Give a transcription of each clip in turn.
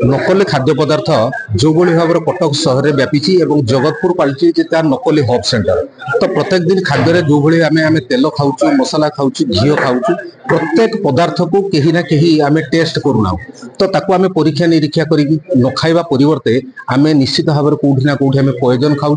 नकली खाद्य पदार्थ जो भाव में कटक सहर में व्यापी और जगतपुर पलटि नकली हब सेंटर। तो प्रत्येक दिन खाद्य जो भाई आम तेल खाऊ मसला खाऊ घी खाऊ प्रत्येक पदार्थ को कहीं ना कहीं आम टेस्ट करूना। तो ताको आम परीक्षा निरीक्षा कर न खाଇବା परिवर्ते आम निश्चित भाव में कौटि ना कौटि आम पॉइजन खाऊ।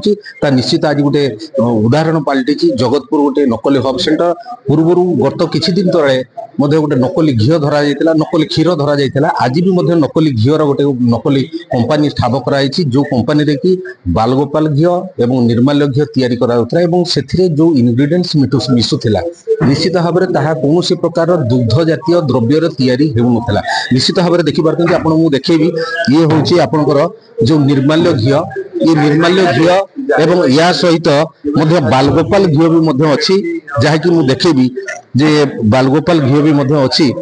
निश्चित आज गोटे उदाहरण पलटि जगतपुर गोटे नकली हब सेंटर। पूर्व गत किछि दिन तले गोटे नकली घी धरा जाइतिला, नकली क्षीर धरा जाइतिला। आज भी नकली घीर गोटे नकली कंपानी ठाब कराई जो कंपानी रे कि बालगोपाल घी एवं निर्माल्य घी तैयारी कराउथला एवं सेथिरे जो इंग्रेडिएंट्स मिसुथिला निश्चित भाव में ताहा कोनोसी प्रकार दुग्ध जातीय द्रव्यर तैयारी हेउनथला। निश्चित भाव में देखि पारतन आपण मु देखेबी ये होची आपनकर जो निर्माल्य घी, ये निर्माल्य घी एवं या सहित मध्य बालगोपाल घी भी मध्य अछि जहा कि मु देखेबी जे बालगोपाल घी भी मध्य अछि।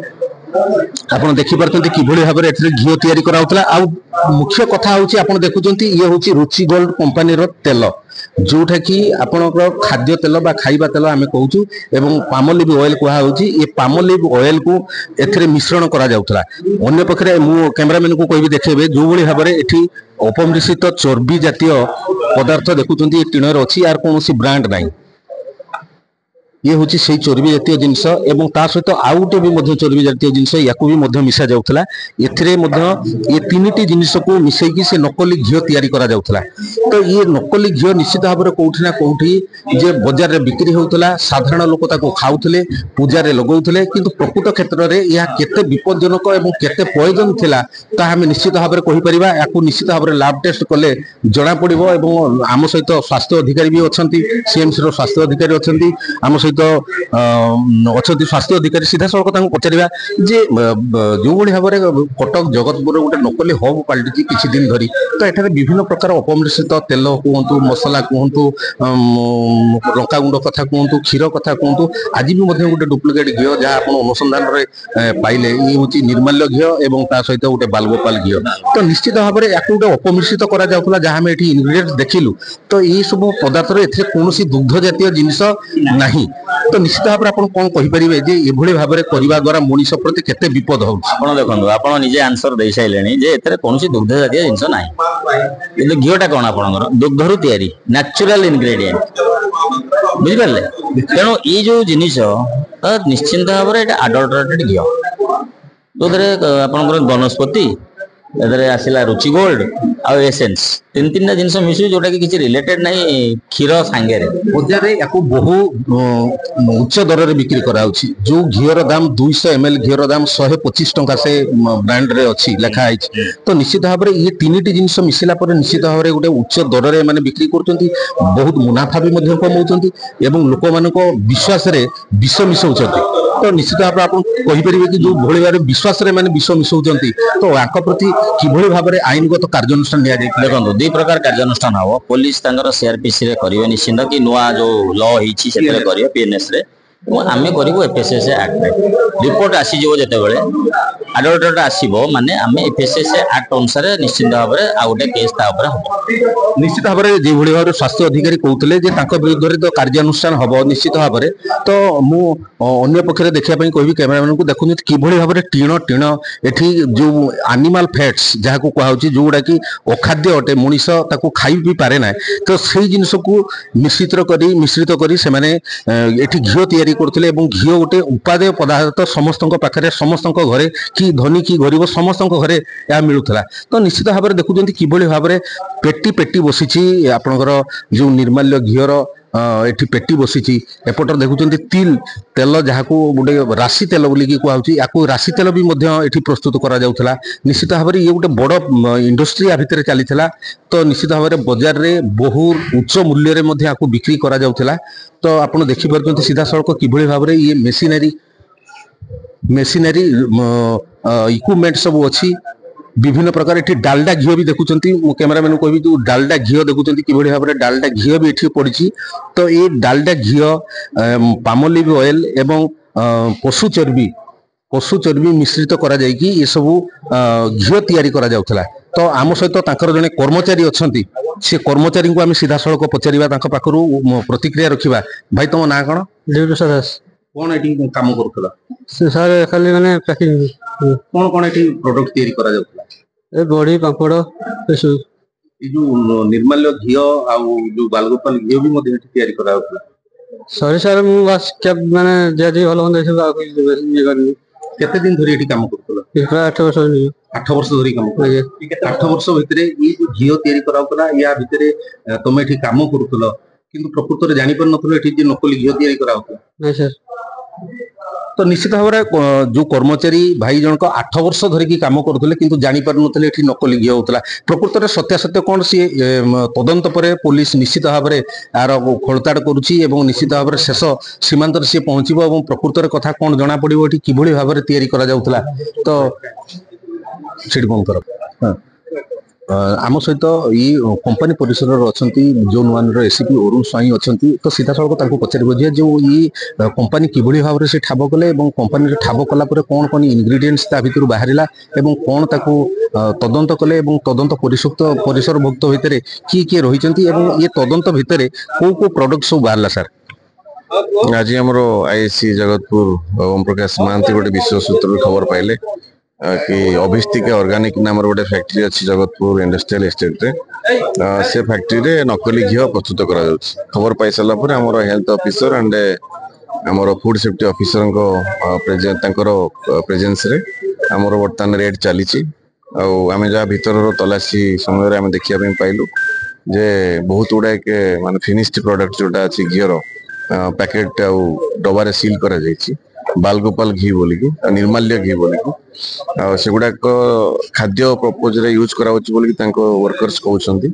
आपण देखि पारतंती किभଳି भाबरे एथरे घी तयारी कराउतला। आ मुख्य कथा होची आपण देखुचंती ये होची रुचि गोल्ड कंपनी रो तेल जोटा कि आपनकर खाद्य तेल बा खाइबा तेल आमे कहूचु एवं पामोलिव ऑयल कहा होची। ये पामोलिव ऑयल को एथरे मिश्रण करा जाउतला। अन्य पखरे मु कैमरामैन को कहबी देखेबे जो भଳି भाबरे एठी अपमिश्रित चर्बी जातीय पदार्थ देखुचंती टिणर अछि आर कोनोसी ब्रांड नाही। ये हूँ से चर्बी जातीय जिनस एवं ता सहित आउ गोटे भी चर्बी जातीय जिनस या मिसा जाउथला। एथिरे ये तीनिटी जिनिस को मिसैकी से नकली घी तैयारी करा जाउथला। तो ये नकली घी निश्चित भाव में कोठी ना कोठी जे बाजार रे बिक्री होउथला, साधारण लोक ताको खाउथले, पूजा रे लगौथले, किंतु प्रकृत क्षेत्र में यह केते विपज्जनक एवं केते पॉइजन थिला ता हम निश्चित भाव में कहि परिबा। याकू निश्चित भाव में लैब टेस्ट कले जणा पड़िबो एवं आम सहित स्वास्थ्य अधिकारी भी अछंती, सीएमसी रो स्वास्थ्य अधिकारी अछंती, आम सहित अच्छा स्वास्थ्य अधिकारी सीधा सड़क पचारा जे जो भाई भाव में कटक जगतपुर गोटे नकली हब पलटि किसी दिन धरी। तो एठारे विभिन्न प्रकार अपमिश्रित तेल कहतु, मसला कहतु, लंका गुंड कथा कहतु, क्षीर कथा कहतु, आज भी गोटे डुप्लिकेट घी जहाँ आप अनुसंधान पाइले ये हूँ निर्माल्य घी एवं ता सहित गोटे बालगोपाल घी। तो निश्चित भाव में या गोटे अपमिश्रित करा जाउथला जहाँ आम एठी इंग्रेडिएंट्स देखिलु। तो ये सब पदार्थ एथिरे कोनोसी दुग्ध जातीय जिनिस नाही। तो निश्चित भाव में आप कौन कहींपर जे ये भाव में करने द्वारा मनीष प्रति केते विपद हो। देखो आप निजे आंसर दे सारे जे कौन दुग्ध जातीय जिनस ना कि घीटा कौन आप दुग्धर तैयारी नेचुरल इनग्रेडिएंट बुझिपारे। तेणु ये जो जिनिस निश्चिंत भाव में अडल्टरेटेड घी जो आप वनस्पति आसला रुचि गोल्ड आउ एसेंस तीन तीन जिनस मिसु जोटा कि किसी रिलेटेड नहीं क्षीर सांगे बजार या बहु उच्च दर में बिक्री कराउछि। जो घीर दाम 200 ml घीर दाम 125 टंका से ब्रांड रे अच्छी लिखाई। तो निश्चित भाव में ये तीनिटी जिनस मिसला पर निश्चित भाव में गोटे उच्च दर में माने बिक्री करछंती, बहुत मुनाफा भी मध्य कमाउछंती एवं लोक मानको विश्वास रे विष मिसौछंती। तो निश्चित भाव आप कहींपर कि जो भली भाव विश्वास रे माने विष मिसौछंती तो आक प्रति किभली भाव में आईनगत कार्यानुष्ठान निया जाय। देखो दुई प्रकार कार्यानुष्ठान हम पुलिस सीआरपीसी रे करिवे निश्चिंत कि नुआ जो लॉ होईची सेतरे करिवे पीएनएस रे आम करूँ एफएसएस एक्ट रिपोर्ट आसीजो जिते बड़े अडल्टरेट आसो माने आम एफएसएस एक्ट अनुसार निश्चित भाव में आउ गोटे केस हम निश्चित भाव में जो भाई भाव स्वास्थ्य अधिकारी कहते विरुद्ध तो कार्यानुष्ठान हम निश्चित भाव में। तो मुझे पक्षे देखापी कह कैमेरामैन को देखुन कि भाव में टीण टीण एठी जो एनिमल फैट्स जहाँ को कहुच्छी जो गुड़ा कि अखाद्य अटे मनीष ताको खाई भी पारे ना। तो से जिनस को मिश्रित कर घी तैयारी करथिले एवं घी गोटे उपादेय पदार्थ समस्त पाखे समस्त घरे कि धनी कि गरीब समस्त घरे यह मिलूला। तो निश्चित भाव में देखुं किभली भाव में पेटी पेटी बसी आपणकर जो निर्माल्य घीर एठी पेटी बसी एपटर देखुं तिल तेल जहाँ को गोटे राशि तेल बोलिकी कहूँ या राशि तेल भी एठी प्रस्तुत करा जाउथला। निश्चित भाव में ये गोटे बड़ इंडस्ट्री या भितर चली। तो निश्चित भाव में बजार में बहु उच्च मूल्य में बिक्री करा जाउथला। तो आप देखिपार सीधा सड़क किभली भाव में ये मेसिनरी इक्विपमेंट सब अच्छी विभिन्न प्रकार एठी डालडा घी भी देखुचंती। कैमरामैन को कहबी जो डालडा घी देखुचंती किभली भाव में डालडा घी भी एठी पड़ी। तो ये डालडा घी पामोलिव ऑयल एवं पशु चर्बी मिश्रित करा जायकी ये सब घी तैयारी करा जाउथला। तो आम सहित तांकर जने कर्मचारी अछंती से कर्मचारी को आम सीधा सड़क पचारिबा तांका पाखरु प्रतिक्रिया रखिबा। भाई तुम ना कौन देवप्रसाद दास कौन एठी काम करथला? सर खाली माने पैकिंग कौन कौन एठी प्रोडक्ट तैयारी करा जाउतला ए बड़ी पापड़ एसु ए जो निर्माल्य घियो आ जो बालगोपाल घियो भी मध्ये एठी तैयारी करा जाउतला सॉरी सर मु बस क्या माने जदी भलो होंदे सब आ ये करनी केते दिन धरि एठी काम करतला प्राय 8 वर्ष नहीं 8 वर्ष धरि काम करतला 8 वर्ष भितरे ई जो घियो तैयारी करा जाउतला या भितरे तुम एठी काम करतला किंतु प्रकृत रे जानि पर नथलो एठी जे नकली घियो तैयारी करा जाउतला नहीं सर तो निश्चित भाव जो कर्मचारी भाई जनक 8 वर्ष धरिकी काम करते किंतु जानी पार नथिले एठी नकली घी होतला प्रकृत रे सत्यासत्य कोन सी तदंत परे पुलिस निश्चित भाव रे आर खोलताड़ करूची एवं निश्चित भाव रे शेष सीमांत रे से पहुंचीबो एवं प्रकृत रे कथा कोन जणा पड़िबो एठी किभଳି भाव रे तयारी करा जाउतला तो सेठी कोन कर हां आम सहित ये कंपनी परिसर अच्छी जो नुआन एसीपी अरुण स्वाई अच्छा तो सीधा सड़क पचार बुझे जो ये कंपनी किभଳି भाव से ठाब कले कंपनी ठाब कलापर कौन कौन इनग्रेडिएंट्स ता भितर बाहरिला एवं कौन ताकू तदंत कले तदंत परिसरभुक्त भितर किए रही ये तदंत भितर कौ कौ प्रोडक्ट सब बाहरला सर आज आमर आईएससी जगतपुर ओम प्रकाश महांती गोटे विश्व सूत्र खबर पाइले कि अभिष्टिका ऑर्गेनिक नाम गोटे फैक्ट्री अच्छी जगतपुर इंडस्ट्रियल एस्टेट रे से फैक्ट्री रे नकली घी प्रस्तुत करा जाउछ खबर पाई साला पर हमर हेल्थ ऑफिसर एंड हमर फूड सेफ्टी ऑफिसर को प्रेजेंस रे हमर वर्तमान रेड चली आम जहाँ भीतर तलाशी समय आम देखा पाइलु जे बहुत गुड़ा माने फिनिश्ड प्रोडक्ट जोटा अच्छी घीर पैकेट डबारे सील करा जाइछि बालगोपाल घी बोलिकी निर्माल्य घी बोलिकी सेगुड़ाक खाद्य प्रपोज रे यूज करा बोलिकी वर्कर्स कहउछंती।